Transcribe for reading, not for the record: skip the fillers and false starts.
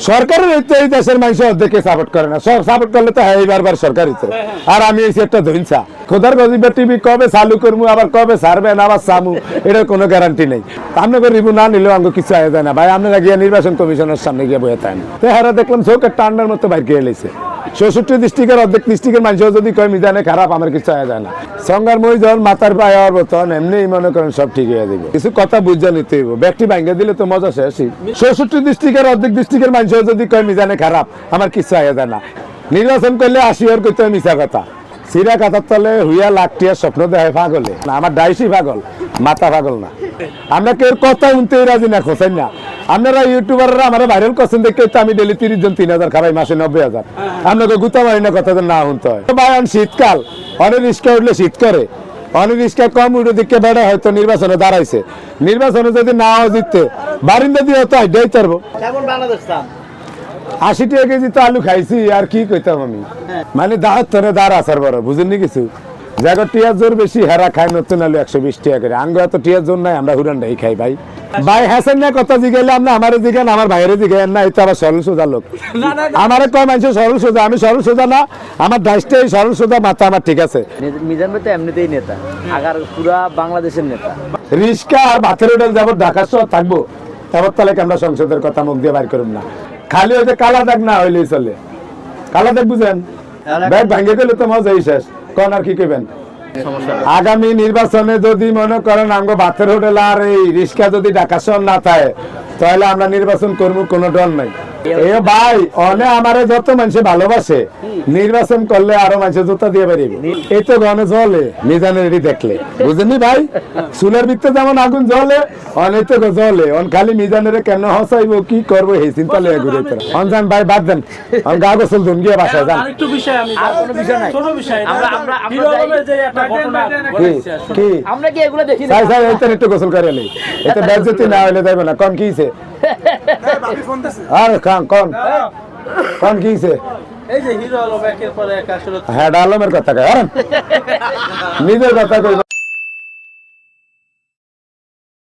সরকারের এই দেশের মানুষ অর্ধেকে সাপোর্ট করে না, সাপোর্ট করলে তো হ্যাঁ বারবার সরকারই তো। আর আমি এই একটা ধইনছা খোদার গজিবের টিভি কবে চালু করবো আবার কবে ছাড়বেন আবার সামু, এটার কোনো গ্যারান্টি নেই। আপনাকে রিভিউ না নিলেও আমাকে কিছু আয় যায় না ভাই। আপনারা গিয়ে নির্বাচন কমিশনের সামনে গিয়ে বয়ে থাকেন, তেহারা দেখলাম চোখের টান্ডার মতো বাইর গিয়ে এলেছে। ৬৬ ডিস্ট্রিক্টের অর্ধেক ডিস্ট্রিক্টের মানুষ যদি কয় মিজানে খারাপ, আমার কিছু আয় যায় না। সঙ্গার মই যখন মাথার পায়ে হওয়ার মতন এমনি মনে করেন সব ঠিক হয়ে যাবে। কিছু কথা বুঝে নিতে হইব, ব্যক্তি ভাঙ্গে দিলে তো মজা শেষই। ৬৬ ডিস্ট্রিক্টের অর্ধেক ডিস্ট্রিক্টের মানুষ যদি কয় মিজানে খারাপ, আমার কিছু আয় যায় না। নির্বাচন করলে ৮০ ওর করতে হয় মিছা কথা। সিরা কাতার তলে হুইয়া লাখটিয়া স্বপ্ন দেয় পাগলে না, আমার ডাইসি পাগল, মাথা পাগল না। আমরা কেউ কথা শুনতে রাজি না, খোঁজেন না। আপনারা ইউটিউবাররা আমার ভাইরাল করছেন দেখে তো আমি ডেলি ৩০ জন ৩০০০ খাবাই, মাসে ৯০,০০০। আপনাকে গুতা মারি না, কথা না শুনতে হয় ভাই। শীতকাল অনেক রিস্কা উঠলে শীত করে, অনেক রিস্কা কম উঠে দিকে বেড়া হয়তো নির্বাচনে দাঁড়াইছে। নির্বাচনে যদি নাও জিততে বারিন্দা দিয়ে হতো আইডাই তারবো। ৮০ টাকা কেজি তো আলু খাইছি, আর কি কইতাম আমি। মানে দাঁড় তনে দাঁড় আসার বড় বুঝেননি কিছু। জায়গা টিয়ার জোর বেশি, হেরা খায় নতুন আলু ১২০ টাকা করে। আঙ্গ এত টিয়ার জোর নাই, আমরা হুরানটাই খাই ভাই। ভাই হাসেন না কথা জিগাইলে আপনি আমার জিগান, আমার ভাইয়ের জিগাইন না। এটা আবার সরল সোজা লোক, আমার কয় মানুষ সরল সোজা, আমি সরল সোজা না। আমার ডাইসটাই সরল সোজা, মাথা আমার ঠিক আছে। মিজান ভাই তো এমনিতেই নেতা, আগার পুরা বাংলাদেশের নেতা। রিস্কা আর ভাতের হোটেল যাবো, ঢাকার শহর থাকবো, তারপর তাহলে আমরা সংসদের কথা মুখ দিয়ে বাইর করুন না। খালি ওই যে কালা দাগ না হইলেই চলে। কালা দাগ বুঝেন, ব্যাগ ভাঙ্গে গেলে তো মজাই শেষ। কোন আর কি কইবেন? আগামী নির্বাচনে যদি মনে করেন আমগো ভাতের হোটেল আর এই রিস্কা যদি ঢাকা শহর না থাকে, তাহলে আমরা নির্বাচন করবো, কোনো ডর নাই। এ ভাই অনে আমারে যত মানুষে ভালোবাসে, নির্বাচন করলে আরো মানুষের জুতা দিয়ে বেরিয়ে। এই তো গনে জ্বলে মিজানের দেখলে, বুঝেনি ভাই? চুলের ভিতরে যেমন আগুন জ্বলে, অনেক তো জ্বলে। অন খালি মিজানের কেন হসাইবো, কি করবো এই চিন্তা লেগে ঘুরে। অনজান ভাই বাদ দেন, গা গোসল ধুন গিয়ে বাসায় যান। আরেকটু বিষয় আমি আর কোনো বিষয় নাই, ছোট বিষয় আমরা যে একটা ঘটনা ঘটেছে আসলে। কি আমরা কি এগুলো দেখি না? সাই সাই এইটা একটু গোসল করে এলি, এটা বেজ্জতি না হইলে যাইবে না। কোন কিছে আর কোন কোন কিছে? এই যে হিরো আলম একের পর এক আসলে হ্যাঁ, আলমের কথা কয়, নিজের কথা কই।